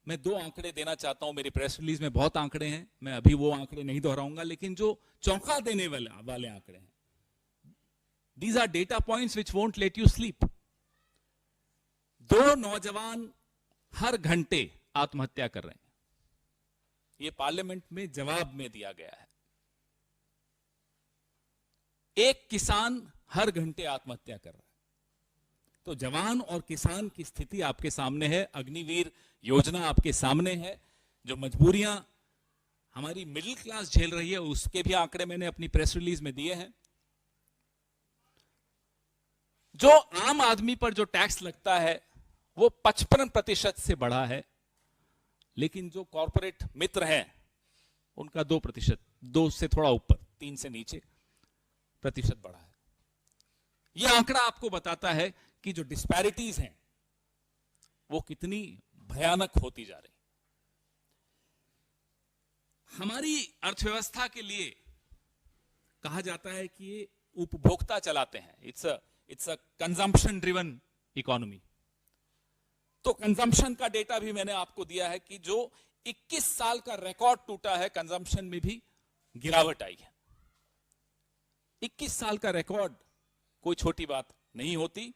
मैं 2 आंकड़े देना चाहता हूं। मेरी प्रेस रिलीज में बहुत आंकड़े हैं, मैं अभी वो आंकड़े नहीं दोहराऊंगा, लेकिन जो चौंका देने वाले आंकड़े हैं, these are data points which won't let you sleep. 2 नौजवान हर घंटे आत्महत्या कर रहे हैं, ये पार्लियामेंट में जवाब में दिया गया है। 1 किसान हर घंटे आत्महत्या कर रहा है। तो जवान और किसान की स्थिति आपके सामने है, अग्निवीर योजना आपके सामने है, जो मजबूरियां हमारी मिडिल क्लास झेल रही है, उसके भी आंकड़े मैंने अपनी प्रेस रिलीज में दिए हैं। जो आम आदमी पर जो टैक्स लगता है वो 55% से बढ़ा है, लेकिन जो कॉरपोरेट मित्र हैं उनका 2%, 2 से थोड़ा ऊपर, 3 से नीचे प्रतिशत बढ़ा है। यह आंकड़ा आपको बताता है कि जो डिस्पैरिटीज हैं वो कितनी भयानक होती जा रही। हमारी अर्थव्यवस्था के लिए कहा जाता है कि ये उपभोक्ता चलाते हैं, it's a consumption driven economy. तो कंजम्पशन का डेटा भी मैंने आपको दिया है कि जो 21 साल का रिकॉर्ड टूटा है, कंजम्पशन में भी गिरावट आई है। 21 साल का रिकॉर्ड कोई छोटी बात नहीं होती।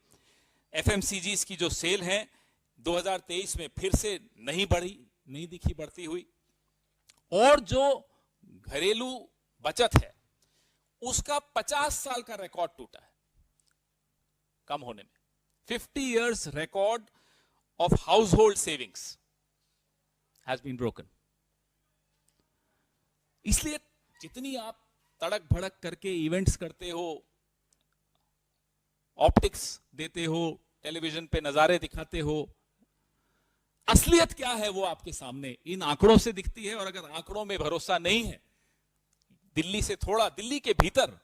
एफएमसीजीज की जो सेल है 2023 में फिर से नहीं बढ़ी, नहीं दिखी बढ़ती हुई, और जो घरेलू बचत है उसका 50 साल का रिकॉर्ड टूटा है कम होने में। 50 years record of household savings has been broken. इसलिए जितनी आप तड़क भड़क करके इवेंट्स करते हो, ऑप्टिक्स देते हो, टेलीविजन पे नजारे दिखाते हो, असलियत क्या है वो आपके सामने इन आंकड़ों से दिखती है। और अगर आंकड़ों में भरोसा नहीं है, दिल्ली से थोड़ा, दिल्ली के भीतर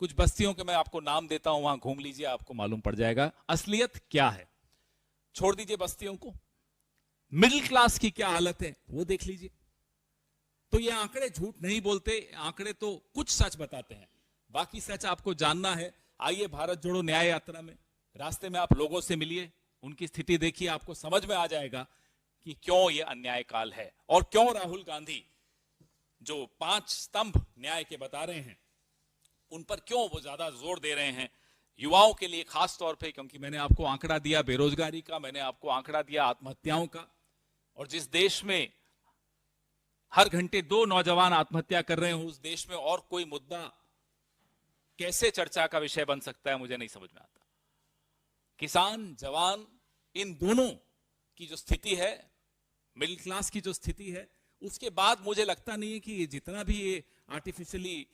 कुछ बस्तियों के मैं आपको नाम देता हूं, वहां घूम लीजिए, आपको मालूम पड़ जाएगा असलियत क्या है। छोड़ दीजिए बस्तियों को, मिडिल क्लास की क्या हालत है वो देख लीजिए। तो ये आंकड़े झूठ नहीं बोलते, आंकड़े तो कुछ सच बताते हैं, बाकी सच आपको जानना है। आइए भारत जोड़ो न्याय यात्रा में, रास्ते में आप लोगों से मिलिए, उनकी स्थिति देखिए, आपको समझ में आ जाएगा कि क्यों ये अन्याय काल है और क्यों राहुल गांधी जो 5 स्तंभ न्याय के बता रहे हैं उन पर क्यों वो ज्यादा जोर दे रहे हैं युवाओं के लिए खास तौर पे। क्योंकि मैंने आपको आंकड़ा दिया बेरोजगारी का, मैंने आपको आंकड़ा दिया आत्महत्याओं का, और जिस देश में हर घंटे 2 नौजवान आत्महत्या कर रहे हो, उस देश में और कोई मुद्दा कैसे चर्चा का विषय बन सकता है, मुझे नहीं समझ में आता। किसान, जवान, इन दोनों की जो स्थिति है, मिडिल क्लास की जो स्थिति है, उसके बाद मुझे लगता नहीं है कि ये जितना भी ये आर्टिफिशियली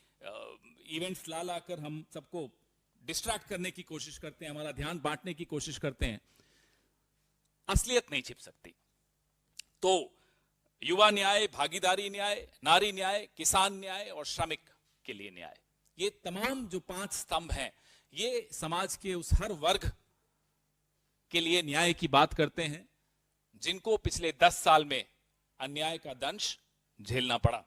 इवेंट्स ला लाकर हम सबको डिस्ट्रैक्ट करने की कोशिश करते हैं, हमारा ध्यान बांटने की कोशिश करते हैं, असलियत नहीं छिप सकती। तो युवा न्याय, भागीदारी न्याय, नारी न्याय, किसान न्याय और श्रमिक के लिए न्याय, ये तमाम जो 5 स्तंभ हैं, ये समाज के उस हर वर्ग के लिए न्याय की बात करते हैं जिनको पिछले 10 साल में अन्याय का दंश झेलना पड़ा।